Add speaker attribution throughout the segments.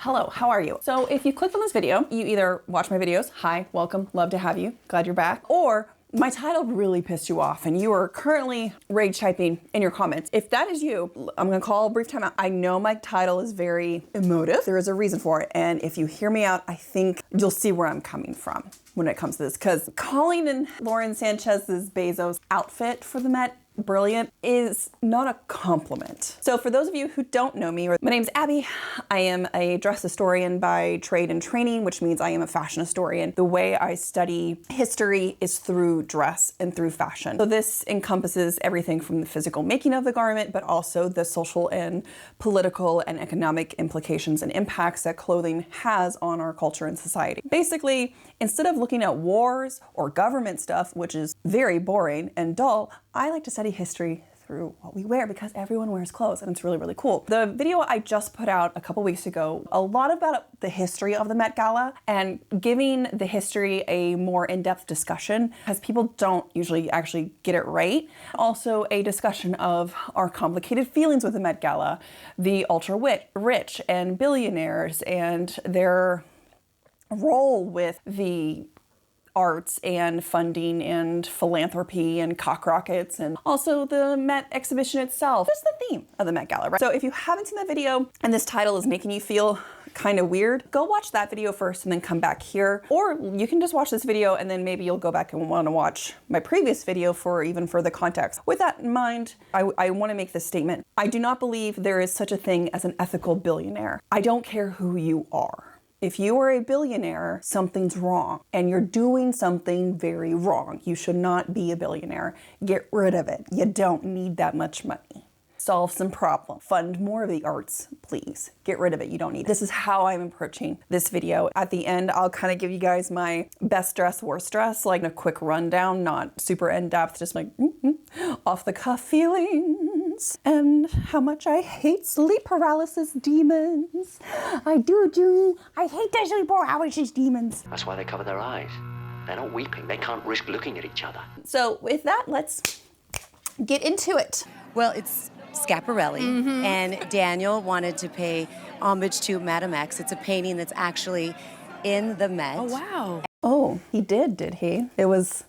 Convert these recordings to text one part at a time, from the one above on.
Speaker 1: Hello, how are you? So if you clicked on this video, you either watch my videos, hi, welcome, love to have you, glad you're back, or my title really pissed you off and you are currently rage typing in your comments. If that is you, I'm gonna call a brief timeout. I know my title is very emotive. There is a reason for it. And if you hear me out, I think you'll see where I'm coming from when it comes to this. Because calling in Lauren Sanchez's Bezos outfit for the Met brilliant is not a compliment. So for those of you who don't know me, my name's Abby. I am a dress historian by trade and training, which means I am a fashion historian. The way I study history is through dress and through fashion. So this encompasses everything from the physical making of the garment, but also the social and political and economic implications and impacts that clothing has on our culture and society. Basically, instead of looking at wars or government stuff, which is very boring and dull, I like to study history through what we wear because everyone wears clothes and it's really, really cool. The video I just put out a couple weeks ago, a lot about the history of the Met Gala and giving the history a more in-depth discussion because people don't usually actually get it right. Also a discussion of our complicated feelings with the Met Gala, the ultra-rich and billionaires and their role with the arts and funding and philanthropy and cock rockets and also the Met exhibition itself. Just the theme of the Met Gala, right? So if you haven't seen that video and this title is making you feel kind of weird, go watch that video first and then come back here. Or you can just watch this video and then maybe you'll go back and want to watch my previous video for even further context. With that in mind, I want to make this statement. I do not believe there is such a thing as an ethical billionaire. I don't care who you are. If you are a billionaire, something's wrong and you're doing something very wrong. You should not be a billionaire. Get rid of it. You don't need that much money. Solve some problem. Fund more of the arts, please. Get rid of it. You don't need it. This is how I'm approaching this video. At the end, I'll kind of give you guys my best dress, worst dress, like a quick rundown, not super in-depth, just like off the cuff feelings and how much I hate sleep paralysis demons. I do. I hate the sleep paralysis demons.
Speaker 2: That's why they cover their eyes. They're not weeping. They can't risk looking at each other.
Speaker 1: So with that, let's get into it.
Speaker 3: Well, it's Schiaparelli, and Daniel wanted to pay homage to Madame X. It's a painting that's actually in the Met.
Speaker 1: Oh, wow. Oh, he did he? It was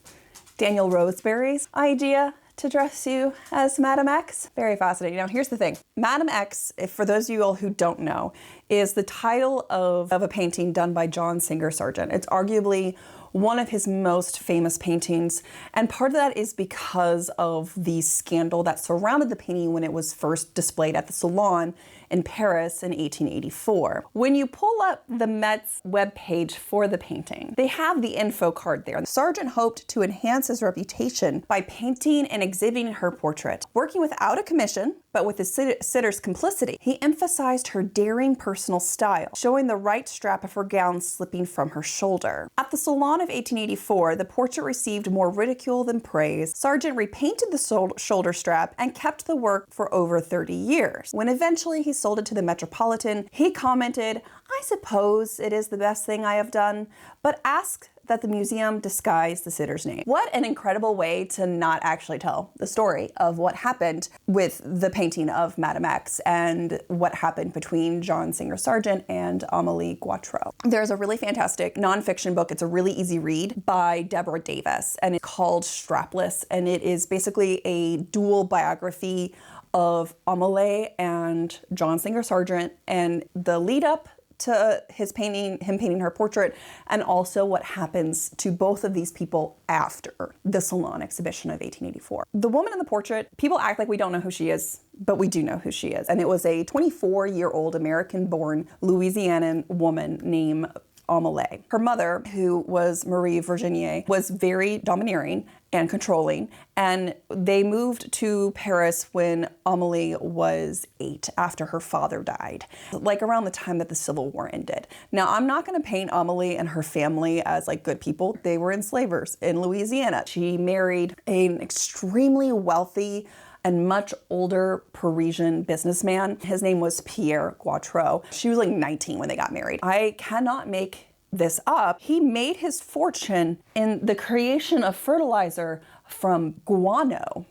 Speaker 1: Daniel Roseberry's idea to dress you as Madame X. Very fascinating. Now, here's the thing. Madame X, for those of you all who don't know, is the title of a painting done by John Singer Sargent. It's arguably one of his most famous paintings, and part of that is because of the scandal that surrounded the painting when it was first displayed at the Salon in Paris in 1884. When you pull up the Met's webpage for the painting, they have the info card there. Sargent hoped to enhance his reputation by painting and exhibiting her portrait. Working without a commission, but with the sitter's complicity, he emphasized her daring personal style, showing the right strap of her gown slipping from her shoulder. At the Salon of 1884, the portrait received more ridicule than praise. Sargent repainted the shoulder strap and kept the work for over 30 years. When eventually he sold it to the Metropolitan, he commented, "I suppose it is the best thing I have done, but ask that the museum disguise the sitter's name." What an incredible way to not actually tell the story of what happened with the painting of Madame X and what happened between John Singer Sargent and Amélie Gautreau. There's a really fantastic nonfiction book. It's a really easy read by Deborah Davis, and it's called Strapless, and it is basically a dual biography of Amélie and John Singer Sargent and the lead up to him painting her portrait, and also what happens to both of these people after the Salon exhibition of 1884. The woman in the portrait, people act like we don't know who she is, but we do know who she is. And it was a 24-year-old American-born Louisianan woman named Amélie. Her mother, who was Marie Virginie, was very domineering and controlling, and they moved to Paris when Amélie was 8 after her father died, like around the time that the Civil War ended. Now, I'm not going to paint Amélie and her family as like good people. They were enslavers in Louisiana. She married an extremely wealthy and much older Parisian businessman. His name was Pierre Gautreau. She was like 19 when they got married. I cannot make this up. He made his fortune in the creation of fertilizer from guano.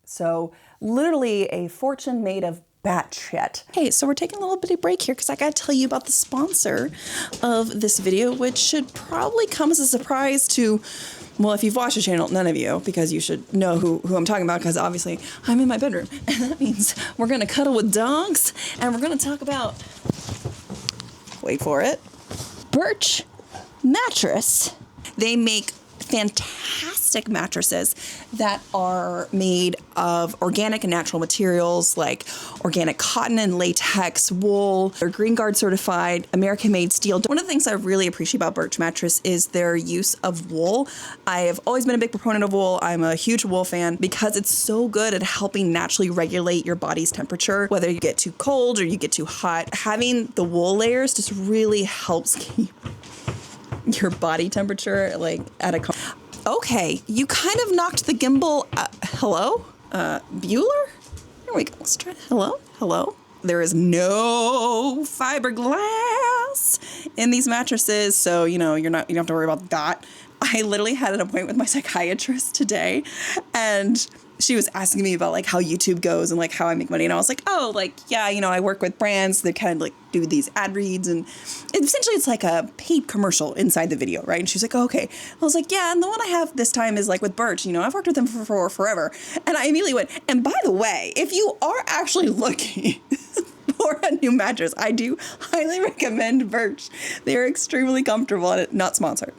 Speaker 1: So literally a fortune made of batshit. Hey, so we're taking a little bitty break here because I got to tell you about the sponsor of this video, which should probably come as a surprise to, well, if you've watched the channel, none of you, because you should know who I'm talking about, because obviously I'm in my bedroom. And that means we're going to cuddle with dogs, and we're going to talk about, wait for it, Birch Mattress. They make fantastic mattresses that are made of organic and natural materials like organic cotton and latex, wool. They're Green Guard certified, American-made steel. One of the things I really appreciate about Birch Mattress is their use of wool. I have always been a big proponent of wool. I'm a huge wool fan because it's so good at helping naturally regulate your body's temperature, whether you get too cold or you get too hot. Having the wool layers just really helps keep your body temperature like at a okay, you kind of knocked the gimbal. Hello? Bueller? Here we go. Let's try. Hello? There is no fiberglass in these mattresses, so you don't have to worry about that. I literally had an appointment with my psychiatrist today, and she was asking me about like how YouTube goes and like how I make money. And I was like, oh, like, yeah, I work with brands that kind of like do these ad reads. And essentially it's like a paid commercial inside the video, right? And she was like, oh, okay. I was like, yeah. And the one I have this time is like with Birch, I've worked with them for forever. And I immediately went, and by the way, if you are actually looking for a new mattress, I do highly recommend Birch. They're extremely comfortable and not sponsored.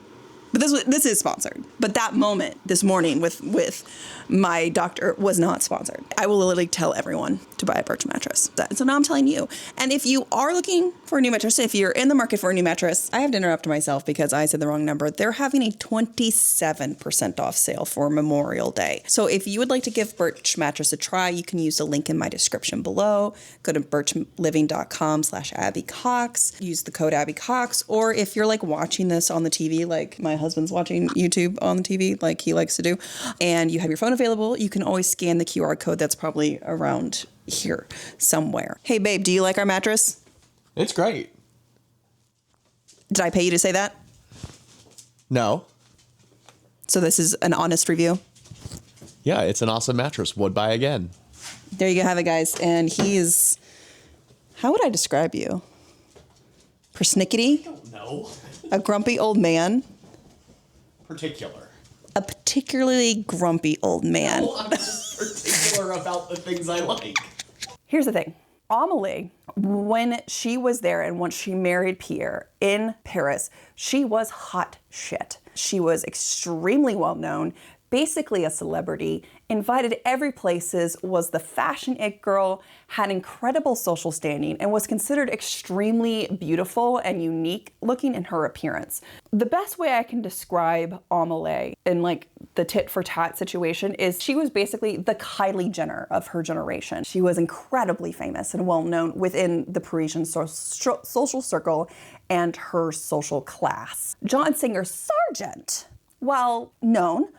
Speaker 1: But this is sponsored. But that moment this morning with my doctor was not sponsored. I will literally tell everyone to buy a Birch mattress. So now I'm telling you. And if you are looking for a new mattress, if you're in the market for a new mattress, I have to interrupt myself because I said the wrong number. They're having a 27% off sale for Memorial Day. So if you would like to give Birch Mattress a try, you can use the link in my description below. Go to birchliving.com/Abby Cox. Use the code Abby Cox. Or if you're like watching this on the TV, like my husband's watching YouTube on the TV, like he likes to do, and you have your phone available, you can always scan the QR code that's probably around here somewhere. Hey, babe, do you like our mattress?
Speaker 4: It's great.
Speaker 1: Did I pay you to say that?
Speaker 4: No.
Speaker 1: So this is an honest review?
Speaker 4: Yeah, it's an awesome mattress. Would buy again.
Speaker 1: There you have it, guys. And he's, how would I describe you? Persnickety?
Speaker 4: I don't know.
Speaker 1: A grumpy old man?
Speaker 4: Particular.
Speaker 1: A particularly grumpy old man.
Speaker 4: No, I'm just particular about the things I like.
Speaker 1: Here's the thing. Amélie, when she was there and once she married Pierre in Paris, she was hot shit. She was extremely well known, basically a celebrity, invited every places, was the fashion it girl, had incredible social standing, and was considered extremely beautiful and unique looking in her appearance. The best way I can describe Amélie in like the tit for tat situation is she was basically the Kylie Jenner of her generation. She was incredibly famous and well known within the Parisian social circle and her social class. John singer Sargent, while known,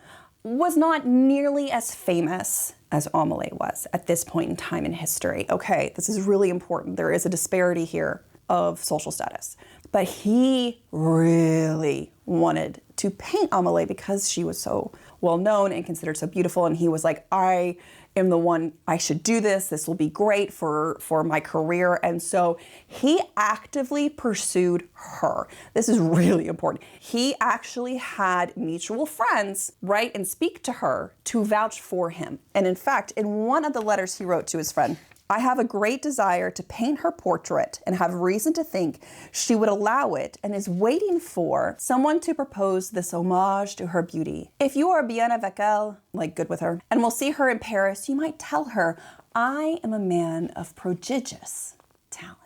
Speaker 1: was not nearly as famous as Amélie was at this point in time in history. Okay, this is really important. There is a disparity here of social status. But he really wanted to paint Amélie because she was so well known and considered so beautiful. And he was like, I am the one, I should do this. This will be great for my career. And so he actively pursued her. This is really important. He actually had mutual friends write and speak to her to vouch for him. And in fact, in one of the letters he wrote to his friend, I have a great desire to paint her portrait and have reason to think she would allow it and is waiting for someone to propose this homage to her beauty. If you are bien avec elle, like good with her, and will see her in Paris, you might tell her, I am a man of prodigious talent.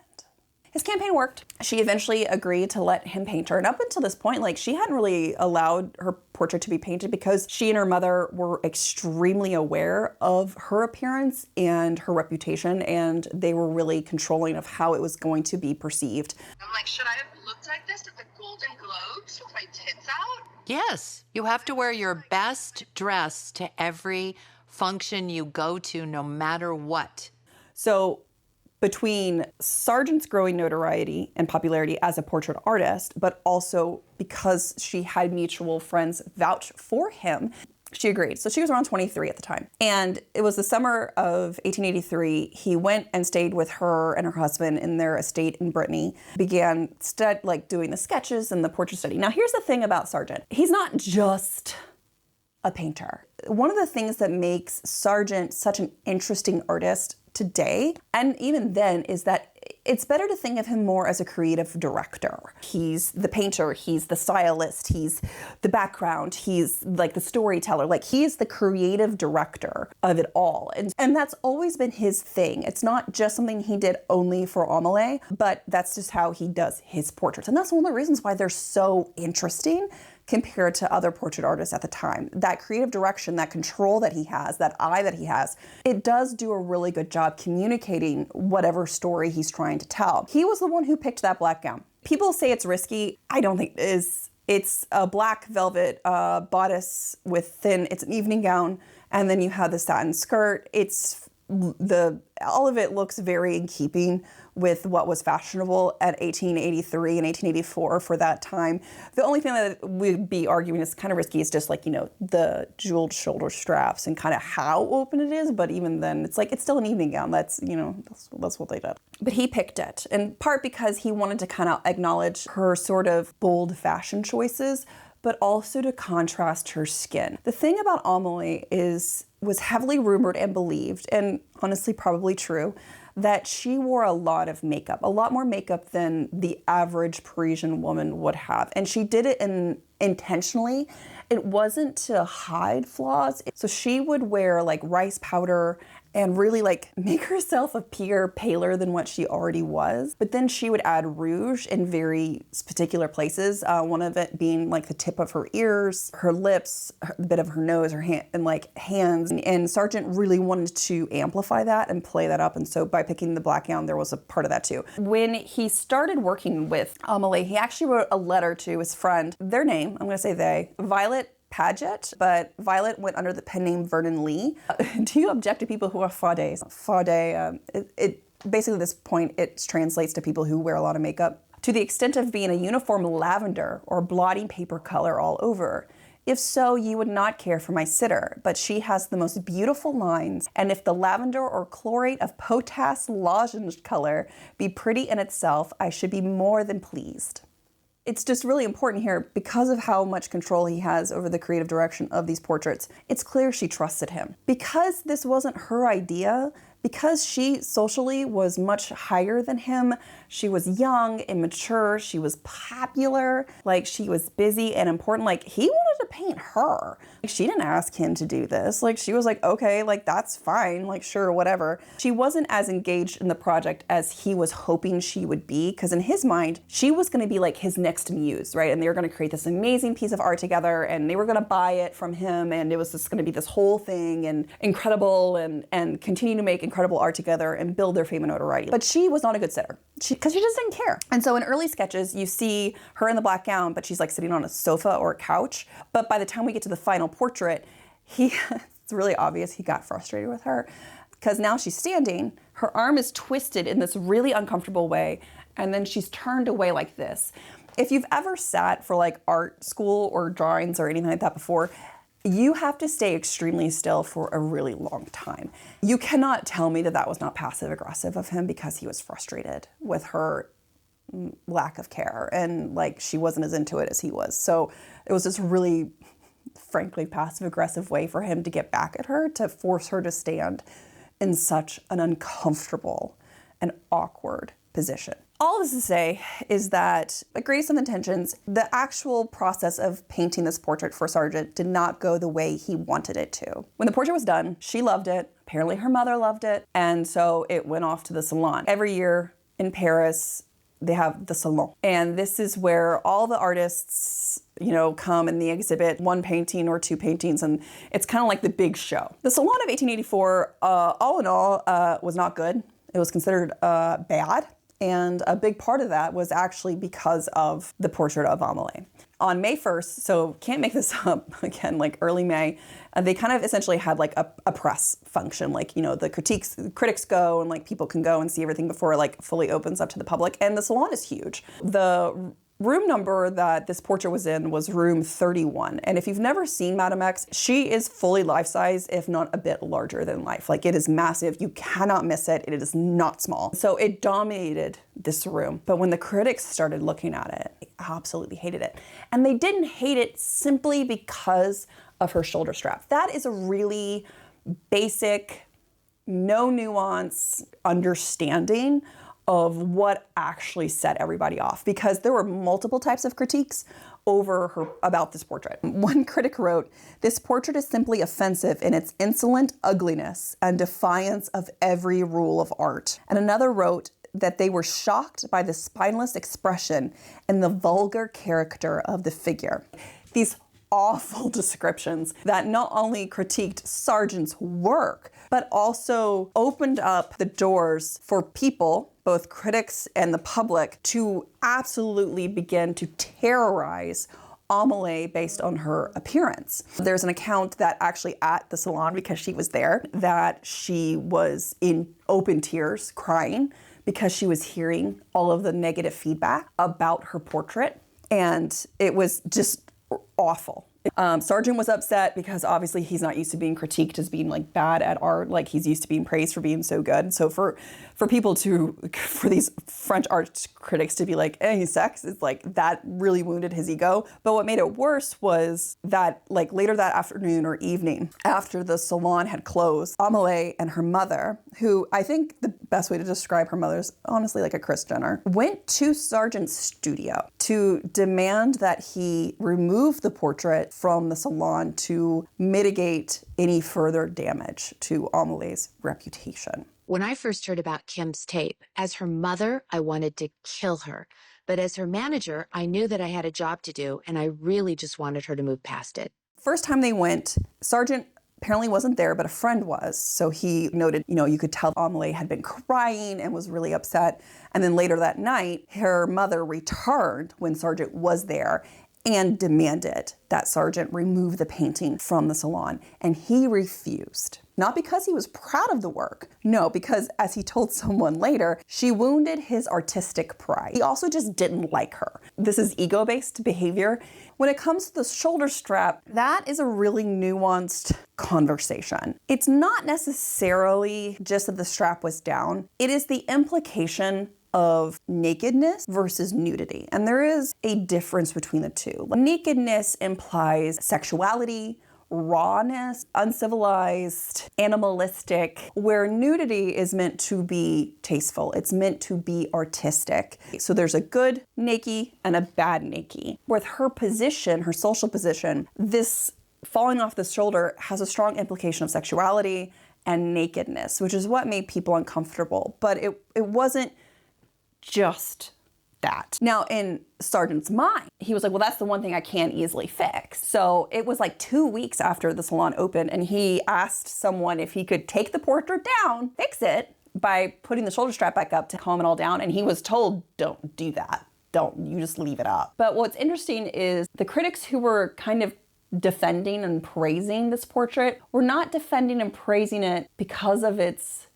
Speaker 1: His campaign worked. She eventually agreed to let him paint her. And up until this point, like she hadn't really allowed her portrait to be painted because she and her mother were extremely aware of her appearance and her reputation. And they were really controlling of how it was going to be perceived.
Speaker 5: I'm like, should I have looked like this at the Golden Globes with my tits out?
Speaker 6: Yes, you have to wear your best dress to every function you go to, no matter what.
Speaker 1: So between Sargent's growing notoriety and popularity as a portrait artist, but also because she had mutual friends vouch for him, She agreed. So she was around 23 at the time. And it was the summer of 1883. He went and stayed with her and her husband in their estate in Brittany, began doing the sketches and the portrait study. Now, here's the thing about Sargent. He's not just a painter. One of the things that makes Sargent such an interesting artist today, and even then, is that it's better to think of him more as a creative director. He's the painter, he's the stylist, he's the background, he's like the storyteller, like he's the creative director of it all. And that's always been his thing. It's not just something he did only for Amélie, but that's just how he does his portraits. And that's one of the reasons why they're so interesting compared to other portrait artists at the time. That creative direction, that control that he has, that eye that he has, it does do a really good job communicating whatever story he's trying to tell. He was the one who picked that black gown. People say it's risky. I don't think it is. It's a black velvet bodice with it's an evening gown, and then you have the satin skirt. All of it looks very in keeping with what was fashionable at 1883 and 1884 for that time. The only thing that we'd be arguing is kind of risky is just the jeweled shoulder straps and kind of how open it is. But even then, it's still an evening gown. That's what they did. But he picked it in part because he wanted to kind of acknowledge her sort of bold fashion choices, but also to contrast her skin. The thing about Amélie was heavily rumored and believed, and honestly probably true, that she wore a lot of makeup, a lot more makeup than the average Parisian woman would have. And she did it intentionally. It wasn't to hide flaws. So she would wear rice powder and really make herself appear paler than what she already was. But then she would add rouge in very particular places. One of it being the tip of her ears, her lips, a bit of her nose, her hand, and hands. And Sargent really wanted to amplify that and play that up. And so by picking the black gown, there was a part of that too. When he started working with Amélie, he actually wrote a letter to his friend. Their name, I'm gonna say they, Violet Paget, but Violet went under the pen name Vernon Lee. Do you object to people who are fades? Fade, basically at this point, it translates to people who wear a lot of makeup. To the extent of being a uniform lavender or blotting paper color all over. If so, you would not care for my sitter, but she has the most beautiful lines, and if the lavender or chlorate of potass lozenge color be pretty in itself, I should be more than pleased. It's just really important here because of how much control he has over the creative direction of these portraits. It's clear she trusted him. Because this wasn't her idea, because she socially was much higher than him, she was young, immature, she was popular, she was busy and important, he wanted to paint her. She didn't ask him to do this. She was okay, that's fine, sure, whatever. She wasn't as engaged in the project as he was hoping she would be, because in his mind, she was gonna be his next muse, right? And they were gonna create this amazing piece of art together, and they were gonna buy it from him, and it was just gonna be this whole thing, and incredible, and continue to make incredible art together and build their fame and notoriety. But she was not a good sitter. Because she just didn't care. And so in early sketches, you see her in the black gown, but she's sitting on a sofa or a couch. But by the time we get to the final portrait, it's really obvious he got frustrated with her because now she's standing, her arm is twisted in this really uncomfortable way, and then she's turned away like this. If you've ever sat for art school or drawings or anything like that before, you have to stay extremely still for a really long time. You cannot tell me that was not passive aggressive of him because he was frustrated with her lack of care and she wasn't as into it as he was. So it was this really, frankly, passive aggressive way for him to get back at her, to force her to stand in such an uncomfortable and awkward position. All this to say is that, greatest of intentions, the actual process of painting this portrait for Sargent did not go the way he wanted it to. When the portrait was done, she loved it. Apparently her mother loved it. And so it went off to the salon. Every year in Paris, they have the salon. And this is where all the artists, come and they exhibit one painting or two paintings, and it's kind of like the big show. The salon of 1884, all in all, was not good. It was considered bad. And a big part of that was actually because of the portrait of Amélie. On May 1st, so can't make this up, again, early May, they kind of essentially had a press function, the critics go and people can go and see everything before it fully opens up to the public. And the salon is huge. The room number that this portrait was in was room 31. And if you've never seen Madame X, she is fully life-size, if not a bit larger than life. Like, it is massive. You cannot miss it. It is not small. So it dominated this room. But when the critics started looking at it, they absolutely hated it. And they didn't hate it simply because of her shoulder strap. That is a really basic, no nuance understanding of what actually set everybody off, because there were multiple types of critiques about this portrait. One critic wrote, "This portrait is simply offensive in its insolent ugliness and defiance of every rule of art." And another wrote that they were shocked by the spineless expression and the vulgar character of the figure. These awful descriptions that not only critiqued Sargent's work, but also opened up the doors for people, both critics and the public, to absolutely begin to terrorize Amélie based on her appearance. There's an account that actually at the salon, because she was there, that she was in open tears, crying, because she was hearing all of the negative feedback about her portrait. And it was just awful. Sargent was upset because obviously he's not used to being critiqued as being like bad at art. Like, he's used to being praised for being so good. So for these French art critics to be like, he's sex, it's like, that really wounded his ego. But what made it worse was that, like, later that afternoon or evening, after the salon had closed, Amélie and her mother, who I think the best way to describe her mother is honestly like a Kris Jenner, went to Sargent's studio to demand that he remove the portrait from the salon to mitigate any further damage to Amélie's reputation.
Speaker 7: When I first heard about Kim's tape, as her mother, I wanted to kill her. But as her manager, I knew that I had a job to do, and I really just wanted her to move past it.
Speaker 1: First time they went, Sargent apparently wasn't there, but a friend was. So he noted, you could tell Amélie had been crying and was really upset. And then later that night, her mother returned when Sargent was there and demanded that Sargent remove the painting from the salon. And he refused. Not because he was proud of the work. No, because as he told someone later, she wounded his artistic pride. He also just didn't like her. This is ego-based behavior. When it comes to the shoulder strap, that is a really nuanced conversation. It's not necessarily just that the strap was down. It is the implication of nakedness versus nudity. And there is a difference between the two. Nakedness implies sexuality, rawness, uncivilized, animalistic, where nudity is meant to be tasteful. It's meant to be artistic. So there's a good naked and a bad naked. With her position, her social position, this falling off the shoulder has a strong implication of sexuality and nakedness, which is what made people uncomfortable. But it wasn't just that. Now, in Sargent's mind, he was like, well, that's the one thing I can't easily fix. So it was like 2 weeks after the salon opened, and he asked someone if he could take the portrait down, fix it, by putting the shoulder strap back up to calm it all down. And he was told, don't do that. You just leave it up. But what's interesting is the critics who were kind of defending and praising this portrait were not defending and praising it because of its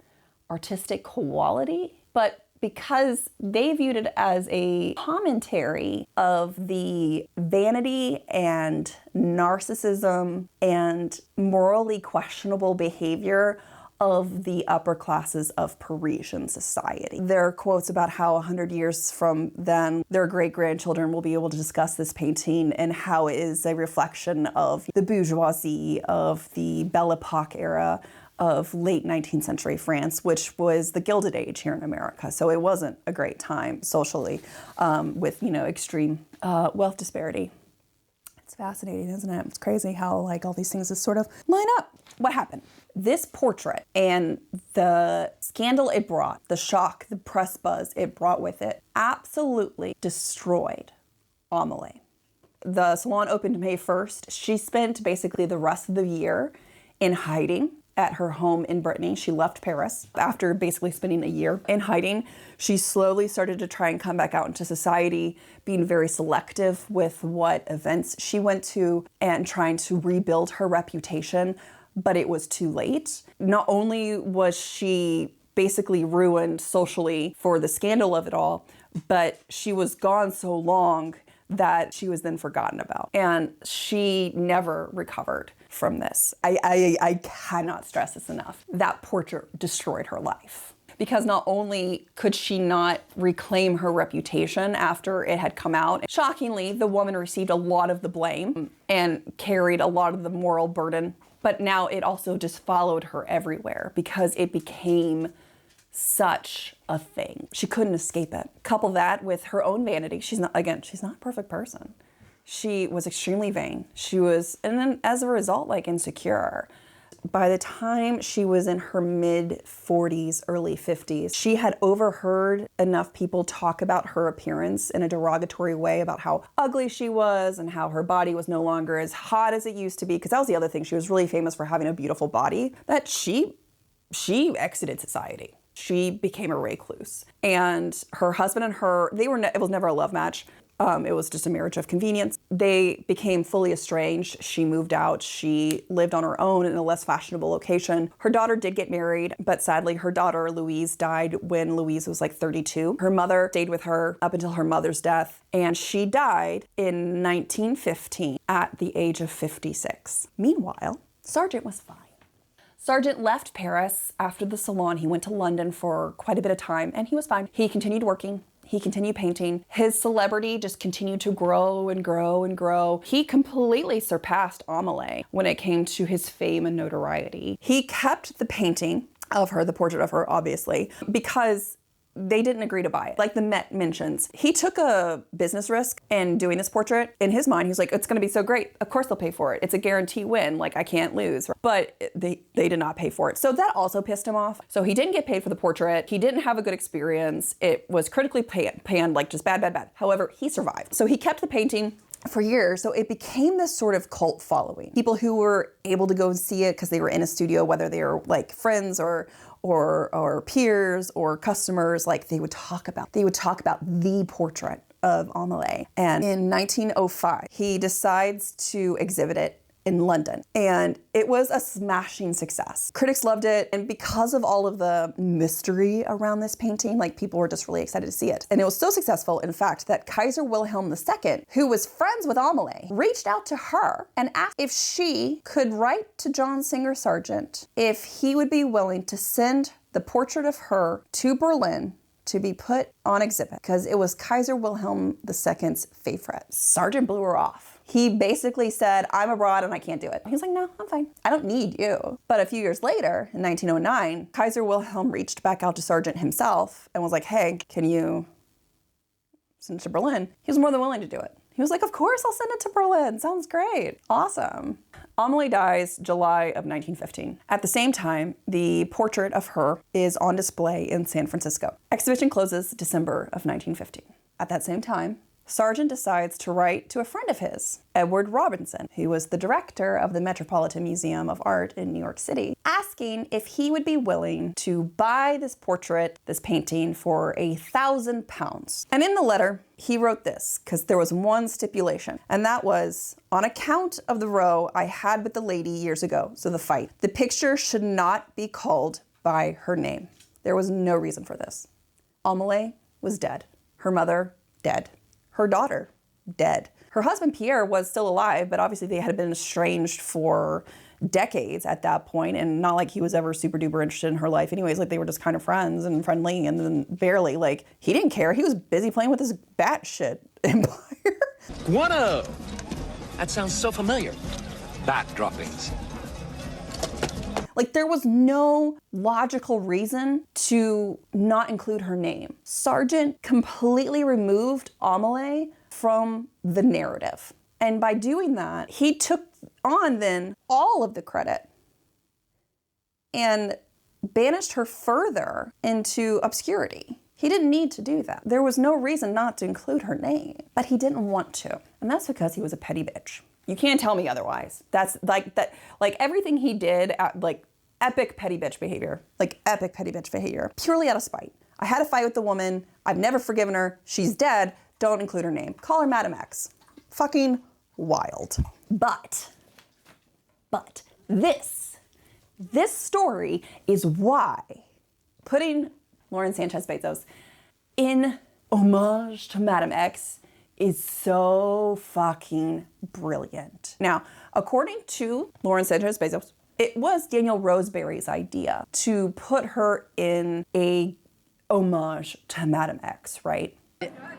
Speaker 1: artistic quality, but because they viewed it as a commentary of the vanity and narcissism and morally questionable behavior of the upper classes of Parisian society. There are quotes about how 100 years from then, their great-grandchildren will be able to discuss this painting and how it is a reflection of the bourgeoisie, of the Belle Epoque era, of late 19th century France, which was the Gilded Age here in America. So it wasn't a great time socially with, extreme wealth disparity. It's fascinating, isn't it? It's crazy how all these things just sort of line up. What happened? This portrait and the scandal it brought, the shock, the press buzz it brought with it, absolutely destroyed Amélie. The salon opened May 1st. She spent basically the rest of the year in hiding at her home in Brittany. She left Paris after basically spending a year in hiding. She slowly started to try and come back out into society, being very selective with what events she went to and trying to rebuild her reputation, but it was too late. Not only was she basically ruined socially for the scandal of it all, but she was gone so long that she was then forgotten about. And she never recovered from this. I cannot stress this enough. That portrait destroyed her life. Because not only could she not reclaim her reputation after it had come out, shockingly, the woman received a lot of the blame and carried a lot of the moral burden. But now it also just followed her everywhere because it became such a thing. She couldn't escape it. Couple that with her own vanity. She's not a perfect person. She was extremely vain. She was, and then as a result, like insecure. By the time she was in her mid 40s, early 50s, she had overheard enough people talk about her appearance in a derogatory way about how ugly she was and how her body was no longer as hot as it used to be. Because that was the other thing. She was really famous for having a beautiful body. That she exited society. She became a recluse. And her husband and her, it was never a love match. It was just a marriage of convenience. They became fully estranged. She moved out. She lived on her own in a less fashionable location. Her daughter did get married, but sadly her daughter Louise died when Louise was like 32. Her mother stayed with her up until her mother's death, and she died in 1915 at the age of 56. Meanwhile, Sargent was fine. Sargent left Paris after the salon. He went to London for quite a bit of time, and he was fine. He continued working. He continued painting. His celebrity just continued to grow and grow and grow. He completely surpassed Amélie when it came to his fame and notoriety. He kept the painting of her, the portrait of her, obviously, because they didn't agree to buy it. Like the Met mentions, he took a business risk in doing this portrait. In his mind, he was like, it's gonna be so great. Of course they'll pay for it. It's a guarantee win. Like, I can't lose. But they did not pay for it. So that also pissed him off. So he didn't get paid for the portrait. He didn't have a good experience. It was critically panned, like just bad, bad, bad. However, he survived. So he kept the painting for years. So it became this sort of cult following. People who were able to go and see it because they were in a studio, whether they were like friends or peers or customers, like they would talk about the portrait of Amélie. And in 1905, he decides to exhibit it in London. And it was a smashing success. Critics loved it. And because of all of the mystery around this painting, like people were just really excited to see it. And it was so successful, in fact, that Kaiser Wilhelm II, who was friends with Amélie, reached out to her and asked if she could write to John Singer Sargent if he would be willing to send the portrait of her to Berlin to be put on exhibit, because it was Kaiser Wilhelm II's favorite. Sargent blew her off. He basically said, I'm abroad and I can't do it. He was like, no, I'm fine. I don't need you. But a few years later, in 1909, Kaiser Wilhelm reached back out to Sargent himself and was like, hey, can you send it to Berlin? He was more than willing to do it. He was like, of course I'll send it to Berlin. Sounds great. Awesome. Amélie dies July of 1915. At the same time, the portrait of her is on display in San Francisco. Exhibition closes December of 1915. At that same time, Sargent decides to write to a friend of his, Edward Robinson, who was the director of the Metropolitan Museum of Art in New York City, asking if he would be willing to buy this portrait, this painting, for £1,000. And in the letter, he wrote this, because there was one stipulation, and that was, on account of the row I had with the lady years ago, so the fight, the picture should not be called by her name. There was no reason for this. Amélie was dead. Her mother, dead. Her daughter, dead. Her husband, Pierre, was still alive, but obviously they had been estranged for decades at that point, and not like he was ever super duper interested in her life anyways. Like, they were just kind of friends and friendly, and then barely. Like, he didn't care. He was busy playing with his batshit empire.
Speaker 2: Guano! That sounds so familiar. Bat droppings.
Speaker 1: Like, there was no logical reason to not include her name. Sargent completely removed Amélie from the narrative. And by doing that, he took on then all of the credit and banished her further into obscurity. He didn't need to do that. There was no reason not to include her name, but he didn't want to. And that's because he was a petty bitch. You can't tell me otherwise. That's like that. Like, everything he did, like epic petty bitch behavior. Like, epic petty bitch behavior, purely out of spite. I had a fight with the woman. I've never forgiven her. She's dead. Don't include her name. Call her Madam X. Fucking wild. But this story is why putting Lauren Sanchez Bezos in homage to Madame X is so fucking brilliant. Now, according to Lauren Sanchez Bezos, it was Daniel Roseberry's idea to put her in a homage to Madame X, right?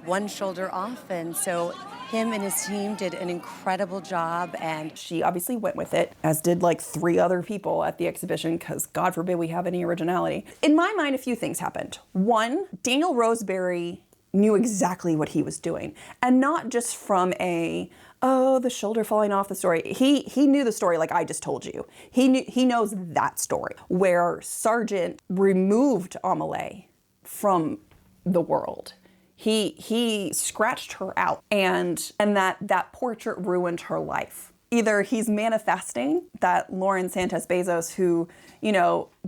Speaker 3: One shoulder off, and so him and his team did an incredible job, and
Speaker 1: she obviously went with it, as did like 3 other people at the exhibition, because God forbid we have any originality. In my mind, a few things happened. One, Daniel Roseberry knew exactly what he was doing, and not just from the shoulder falling off the story. He knew the story like I just told you. He knows that story, where Sargent removed Amélie from the world. He scratched her out, and that portrait ruined her life. Either he's manifesting that Lauren Sanchez Bezos, who,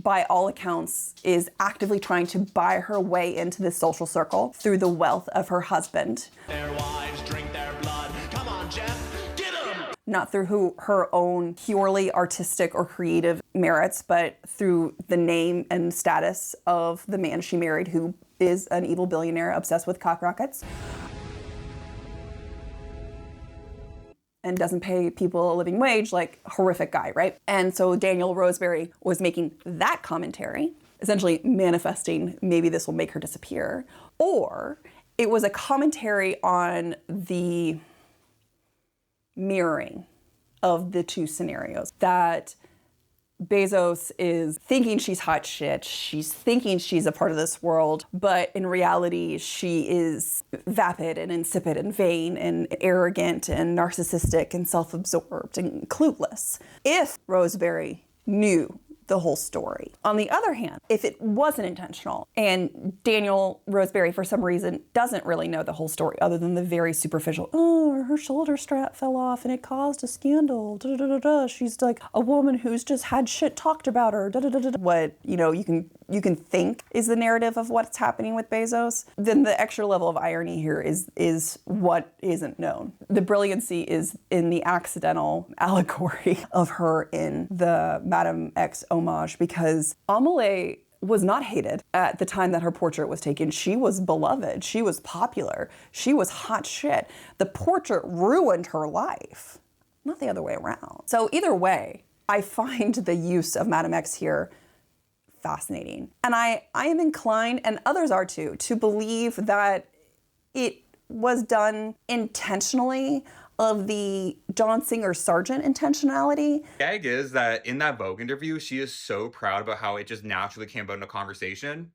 Speaker 1: by all accounts is actively trying to buy her way into this social circle through the wealth of her husband.
Speaker 4: Their wives drink their blood. Come on, Jeff, get 'em!
Speaker 1: Not through her own purely artistic or creative merits, but through the name and status of the man she married, who is an evil billionaire obsessed with cock rockets and doesn't pay people a living wage, like horrific guy, right? And so Daniel Roseberry was making that commentary, essentially manifesting maybe this will make her disappear, or it was a commentary on the mirroring of the two scenarios, that Bezos is thinking she's hot shit, she's thinking she's a part of this world, but in reality she is vapid and insipid and vain and arrogant and narcissistic and self-absorbed and clueless. If Roseberry knew the whole story. On the other hand, if it wasn't intentional and Daniel Roseberry for some reason doesn't really know the whole story other than the very superficial, her shoulder strap fell off and it caused a scandal, she's like a woman who's just had shit talked about her, what you can think is the narrative of what's happening with Bezos, then the extra level of irony here is what isn't known. The brilliancy is in the accidental allegory of her in the Madame X homage, because Amélie was not hated at the time that her portrait was taken. She was beloved. She was popular. She was hot shit. The portrait ruined her life, not the other way around. So either way, I find the use of Madame X here fascinating. And I am inclined, and others are too, to believe that it was done intentionally, of the John Singer Sargent intentionality.
Speaker 8: Gag is that in that Vogue interview, she is so proud about how it just naturally came about in a conversation.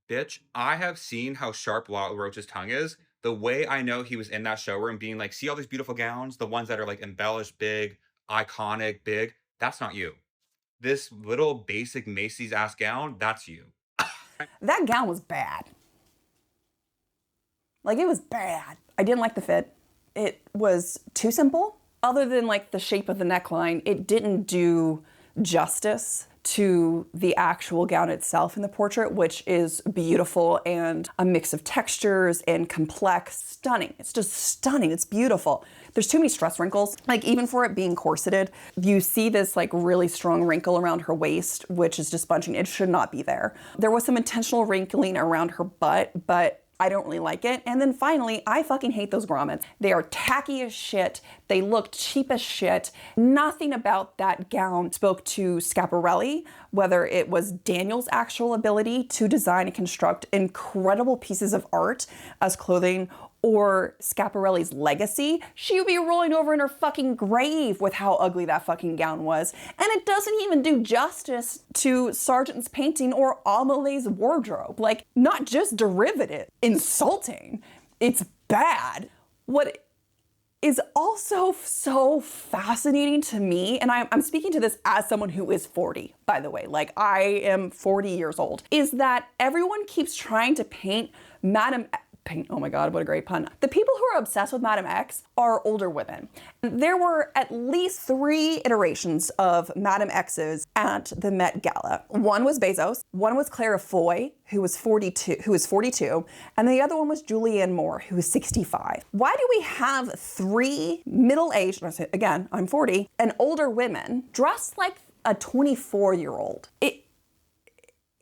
Speaker 8: Bitch, I have seen how sharp Lyle Roach's tongue is. The way I know he was in that showroom being like, see all these beautiful gowns? The ones that are like embellished, big, iconic, big. That's not you. This little basic Macy's ass gown, that's you.
Speaker 1: That gown was bad. Like, it was bad. I didn't like the fit. It was too simple. Other than like the shape of the neckline, it didn't do justice to the actual gown itself in the portrait, which is beautiful and a mix of textures and complex, stunning. It's just stunning. It's beautiful. There's too many stress wrinkles. Like, even for it being corseted, you see this like really strong wrinkle around her waist, which is just bunching. It should not be there. There was some intentional wrinkling around her butt, but I don't really like it. And then finally, I fucking hate those grommets. They are tacky as shit. They look cheap as shit. Nothing about that gown spoke to Schiaparelli, whether it was Daniel's actual ability to design and construct incredible pieces of art as clothing, or Schiaparelli's legacy. She would be rolling over in her fucking grave with how ugly that fucking gown was. And it doesn't even do justice to Sargent's painting or Amélie's wardrobe. Like, not just derivative, insulting. It's bad. What is also so fascinating to me, and I'm speaking to this as someone who is 40, by the way, like I am 40 years old, is that everyone keeps trying to paint oh my God, what a great pun. The people who are obsessed with Madame X are older women. There were at least 3 iterations of Madame X's at the Met Gala. One was Bezos, one was Clara Foy, who was 42, and the other one was Julianne Moore, who was 65. Why do we have 3 middle-aged, again, I'm 40, and older women dressed like a 24-year-old? It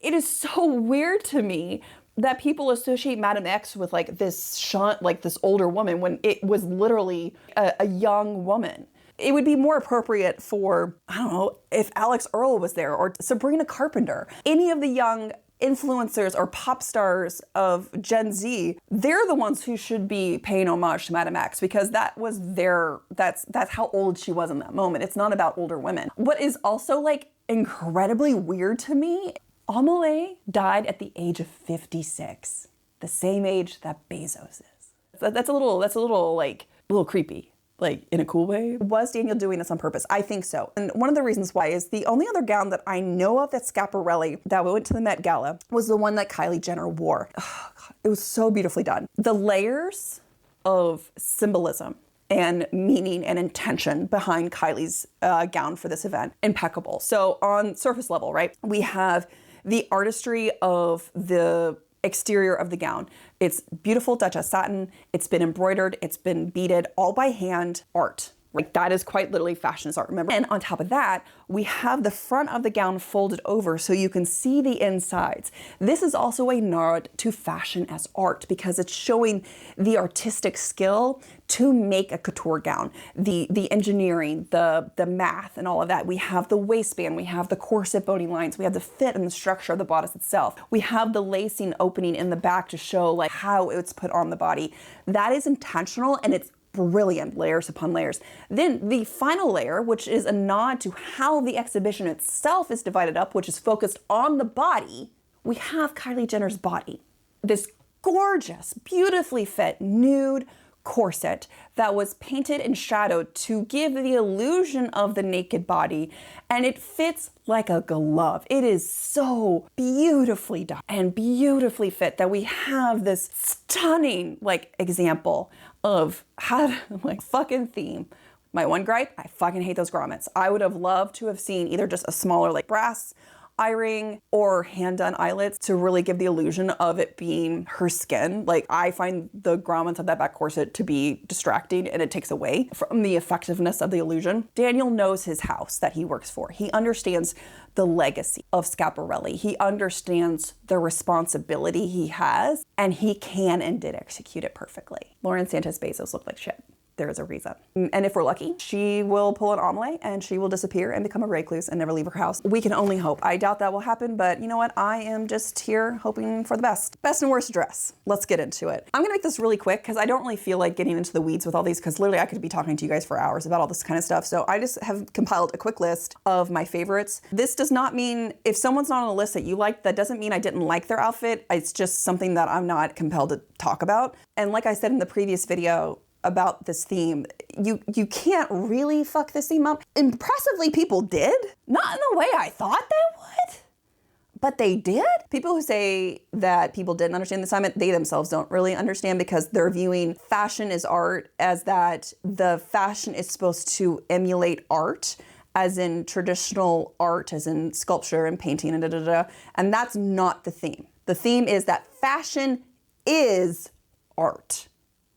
Speaker 1: is so weird to me that people associate Madame X with like this like this older woman when it was literally a young woman. It would be more appropriate for, I don't know, if Alex Earle was there or Sabrina Carpenter, any of the young influencers or pop stars of Gen Z. They're the ones who should be paying homage to Madame X because that was that's how old she was in that moment. It's not about older women. What is also like incredibly weird to me, Amélie died at the age of 56, the same age that Bezos is. That's a little creepy. Like, in a cool way? Was Daniel doing this on purpose? I think so. And one of the reasons why is the only other gown that I know of that Schiaparelli that went to the Met Gala was the one that Kylie Jenner wore. Oh, God, it was so beautifully done. The layers of symbolism and meaning and intention behind Kylie's gown for this event, impeccable. So on surface level, right, we have the artistry of the exterior of the gown. It's beautiful Duchess satin. It's been embroidered. It's been beaded, all by hand art. Like that is quite literally fashion is art, remember? And on top of that, we have the front of the gown folded over so you can see the insides. This is also a nod to fashion as art because it's showing the artistic skill to make a couture gown, the engineering, the math and all of that. We have the waistband, we have the corset boning lines, we have the fit and the structure of the bodice itself. We have the lacing opening in the back to show like how it's put on the body. That is intentional and it's brilliant, layers upon layers. Then the final layer, which is a nod to how the exhibition itself is divided up, which is focused on the body, we have Kylie Jenner's body. This gorgeous, beautifully fit, nude corset that was painted and shadowed to give the illusion of the naked body, and it fits like a glove. It is so beautifully done and beautifully fit that we have this stunning like example of how to like fucking theme. My one gripe, I fucking hate those grommets. I would have loved to have seen either just a smaller like brass eye ring or hand-done eyelets to really give the illusion of it being her skin. Like I find the grommets of that back corset to be distracting and it takes away from the effectiveness of the illusion. Daniel knows his house that he works for. He understands the legacy of Schiaparelli. He understands the responsibility he has and he can and did execute it perfectly. Lauren Sanchez Bezos looked like shit. There is a reason. And if we're lucky, she will pull an Amélie and she will disappear and become a recluse and never leave her house. We can only hope. I doubt that will happen, but you know what? I am just here hoping for the best. Best and worst dress. Let's get into it. I'm gonna make this really quick because I don't really feel like getting into the weeds with all these because literally I could be talking to you guys for hours about all this kind of stuff. So I just have compiled a quick list of my favorites. This does not mean if someone's not on a list that you like, that doesn't mean I didn't like their outfit. It's just something that I'm not compelled to talk about. And like I said in the previous video, about this theme, you can't really fuck this theme up. Impressively, people did. Not in the way I thought they would, but they did. People who say that people didn't understand the assignment, they themselves don't really understand because they're viewing fashion as art as that the fashion is supposed to emulate art, as in traditional art, as in sculpture and painting and da-da-da. And that's not the theme. The theme is that fashion is art.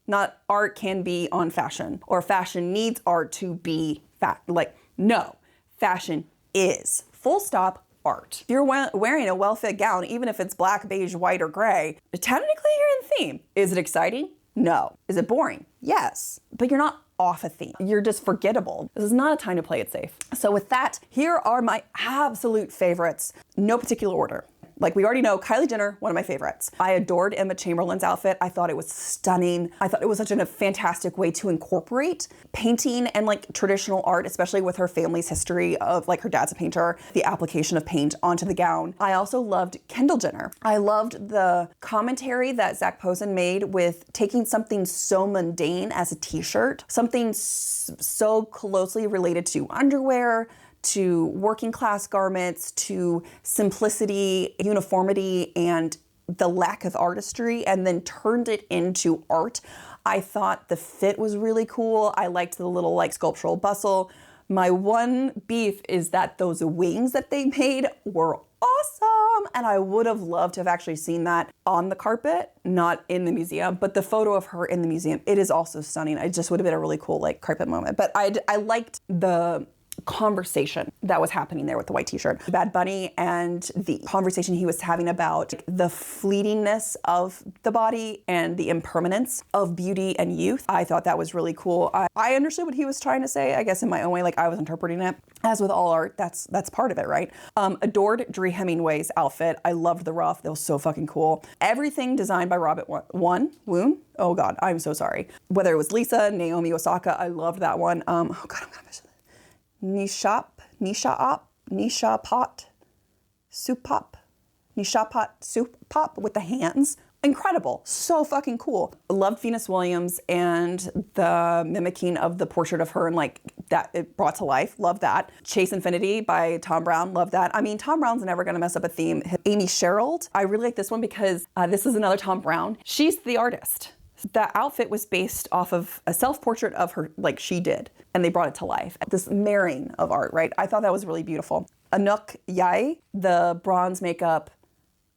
Speaker 1: Not art can be on fashion or fashion needs art to be like, no, fashion is full stop art. If you're wearing a well-fit gown, even if it's black, beige, white, or gray, technically you're in theme. Is it exciting? No. Is it boring? Yes. But you're not off a theme. You're just forgettable. This is not a time to play it safe. So with that, here are my absolute favorites. No particular order. Like we already know, Kylie Jenner, one of my favorites. I adored Emma Chamberlain's outfit. I thought it was stunning. I thought it was such a fantastic way to incorporate painting and like traditional art, especially with her family's history of like her dad's a painter, the application of paint onto the gown. I also loved Kendall Jenner. I loved the commentary that Zach Posen made with taking something so mundane as a t-shirt, something so closely related to underwear, to working class garments, to simplicity, uniformity, and the lack of artistry, and then turned it into art. I thought the fit was really cool. I liked the little like sculptural bustle. My one beef is that those wings that they made were awesome, and I would have loved to have actually seen that on the carpet, not in the museum, but the photo of her in the museum, it is also stunning. It just would have been a really cool like carpet moment. But I liked the conversation that was happening there with the white t-shirt. Bad Bunny and the conversation he was having about the fleetingness of the body and the impermanence of beauty and youth. I thought that was really cool. I understood what he was trying to say, I guess in my own way, like I was interpreting it. As with all art, that's part of it, right? Adored Dree Hemingway's outfit. I loved the ruff. That was so fucking cool. Everything designed by Robert Woon. Oh God, I'm so sorry. Whether it was Lisa, Naomi Osaka, I loved that one. Oh God, I'm gonna miss it. Nisha Pot Soup Pop with the hands. Incredible. So fucking cool. I loved Venus Williams and the mimicking of the portrait of her and like that it brought to life. Love that. Chase Infinity by Tom Brown. Love that. I mean, Tom Brown's never going to mess up a theme. Amy Sherald. I really like this one because this is another Tom Brown. She's the artist. The outfit was based off of a self-portrait of her, like she did, and they brought it to life. This marrying of art, right? I thought that was really beautiful. Anouk Yai, the bronze makeup,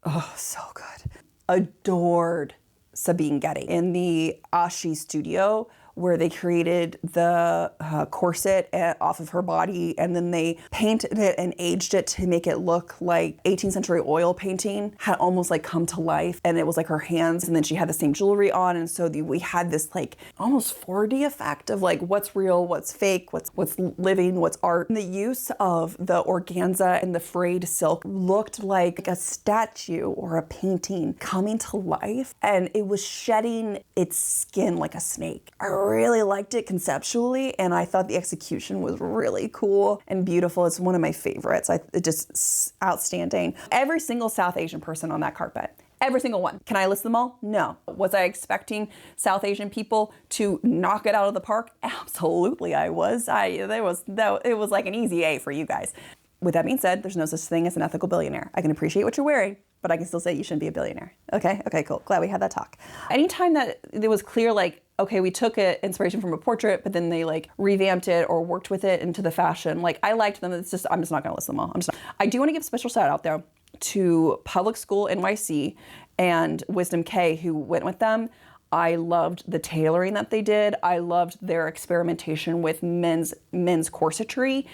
Speaker 1: oh, so good. Adored Sabine Getty in the Ashi studio where they created the corset off of her body and then they painted it and aged it to make it look like 18th century oil painting had almost like come to life, and it was like her hands and then she had the same jewelry on, and so we had this like almost 4D effect of like what's real, what's fake, what's living, what's art. And the use of the organza and the frayed silk looked like a statue or a painting coming to life, and it was shedding its skin like a snake. I really liked it conceptually, and I thought the execution was really cool and beautiful. It's one of my favorites. It just outstanding. Every single South Asian person on that carpet. Every single one. Can I list them all? No. Was I expecting South Asian people to knock it out of the park? Absolutely I was. It was like an easy A for you guys. With that being said, there's no such thing as an ethical billionaire. I can appreciate what you're wearing, but I can still say you shouldn't be a billionaire. Okay, cool. Glad we had that talk. Anytime that it was clear, like, okay, we took inspiration from a portrait, but then they like revamped it or worked with it into the fashion. Like, I liked them. I'm just not gonna list them all. I do want to give a special shout out though to Public School NYC and Wisdom K who went with them. I loved the tailoring that they did. I loved their experimentation with men's corsetry.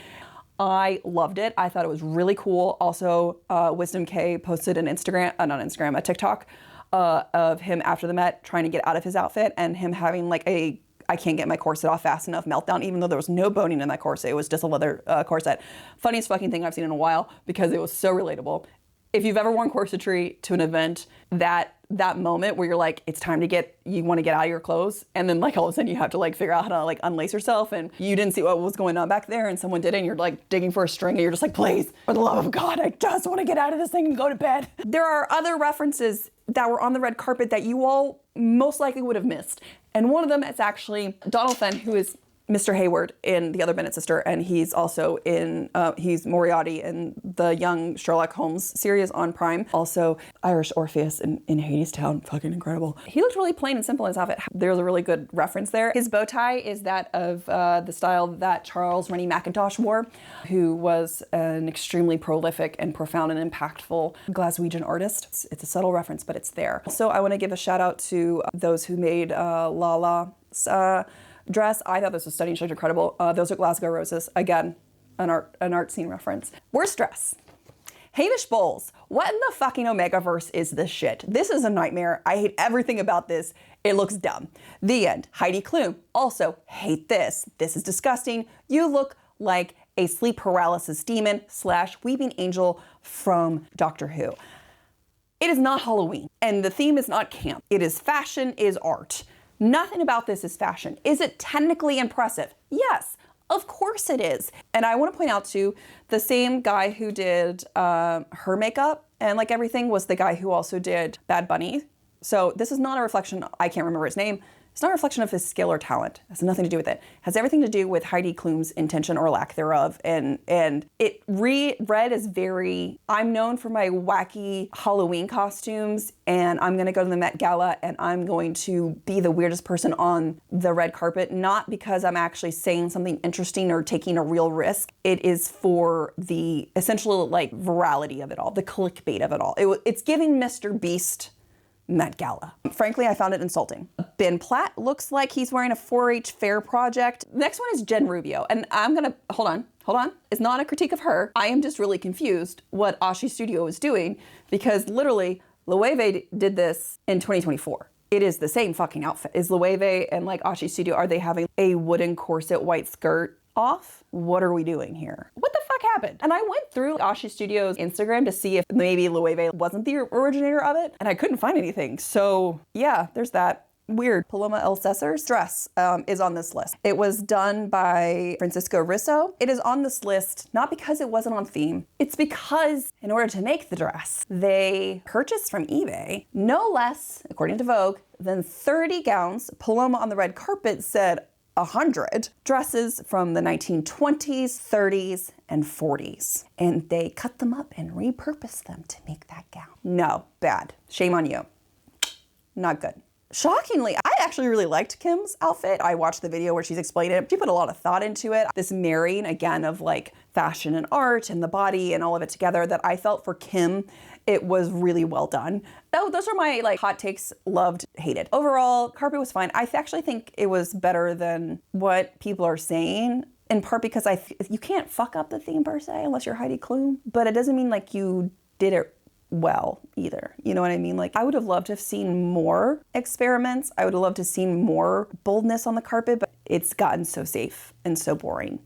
Speaker 1: I loved it. I thought it was really cool. Also, Wisdom K posted a TikTok of him after the Met trying to get out of his outfit and him having like I can't get my corset off fast enough meltdown, even though there was no boning in that corset. It was just a leather corset. Funniest fucking thing I've seen in a while because it was so relatable. If you've ever worn corsetry to an event, that moment where you're like, it's time to you want to get out of your clothes, and then like all of a sudden you have to like figure out how to like unlace yourself, and you didn't see what was going on back there, and someone did it, and you're like digging for a string, and you're just like, please, for the love of God, I just want to get out of this thing and go to bed. There are other references that were on the red carpet that you all most likely would have missed, and one of them is actually Donald Fenn, who is Mr. Hayward in The Other Bennett Sister, and he's also he's Moriarty in the Young Sherlock Holmes series on Prime. Also, Irish Orpheus in Hadestown, fucking incredible. He looked really plain and simple in his outfit. There's a really good reference there. His bow tie is that of the style that Charles Rennie Mackintosh wore, who was an extremely prolific and profound and impactful Glaswegian artist. It's a subtle reference, but it's there. So I want to give a shout out to those who made Lala's dress. I thought this was stunning. She looked incredible. Those are Glasgow roses. Again, an art scene reference. Worst dress. Hamish Bowles. What in the fucking Omegaverse is this shit? This is a nightmare. I hate everything about this. It looks dumb. The end. Heidi Klum. Also hate this. This is disgusting. You look like a sleep paralysis demon / weeping angel from Doctor Who. It is not Halloween, and the theme is not camp. It is fashion, is art. Nothing about this is fashion. Is it technically impressive? Yes, of course it is. And I want to point out too, the same guy who did her makeup and like everything was the guy who also did Bad Bunny. So this is not a reflection, I can't remember his name. It's not a reflection of his skill or talent. It has nothing to do with it. It has everything to do with Heidi Klum's intention or lack thereof. And it read as very, I'm known for my wacky Halloween costumes, and I'm gonna go to the Met Gala and I'm going to be the weirdest person on the red carpet, not because I'm actually saying something interesting or taking a real risk. It is for the essential like virality of it all, the clickbait of it all. It's giving Mr. Beast Met Gala. Frankly, I found it insulting. Ben Platt looks like he's wearing a 4-H fair project. Next one is Jen Rubio, and I'm gonna, hold on. It's not a critique of her. I am just really confused what Ashi Studio is doing, because literally, Loewe did this in 2024. It is the same fucking outfit. Is Loewe and like Ashi Studio, are they having a wooden corset white skirt off? What are we doing here? What the fuck happened? And I went through Ashi Studio's Instagram to see if maybe Loewe wasn't the originator of it, and I couldn't find anything. So yeah, there's that. Weird. Paloma El Cesar's dress is on this list. It was done by Francisco Risso. It is on this list not because it wasn't on theme. It's because in order to make the dress, they purchased from eBay no less, according to Vogue, than 30 gowns. Paloma on the red carpet said 100 dresses from the 1920s, 30s, and 40s. And they cut them up and repurposed them to make that gown. No, bad. Shame on you. Not good. Shockingly, I actually really liked Kim's outfit. I watched the video where she's explained it. She put a lot of thought into it. This marrying, again, of like fashion and art and the body and all of it together, that I felt for Kim, it was really well done. Oh, those are my like hot takes, loved, hated. Overall, carpet was fine. I actually think it was better than what people are saying, in part because you can't fuck up the theme per se unless you're Heidi Klum, but it doesn't mean like you did it well either. You know what I mean? Like, I would have loved to have seen more experiments. I would have loved to have seen more boldness on the carpet, but it's gotten so safe and so boring.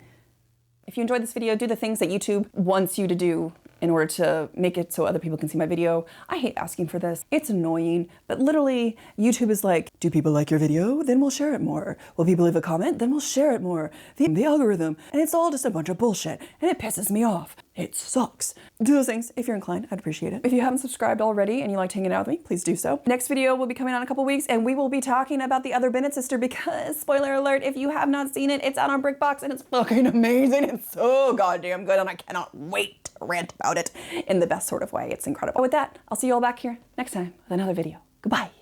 Speaker 1: If you enjoyed this video, do the things that YouTube wants you to do in order to make it so other people can see my video. I hate asking for this. It's annoying, but literally YouTube is like, do people like your video? Then we'll share it more. Will people leave a comment? Then we'll share it more. The algorithm. And it's all just a bunch of bullshit, and it pisses me off. It sucks. Do those things if you're inclined. I'd appreciate it. If you haven't subscribed already and you liked hanging out with me, please do so. Next video will be coming out in a couple weeks, and we will be talking about The Other Bennett Sister, because, spoiler alert, if you have not seen it, it's out on BrickBox and it's fucking amazing. It's so goddamn good, and I cannot wait to rant about it in the best sort of way. It's incredible. With that, I'll see you all back here next time with another video. Goodbye.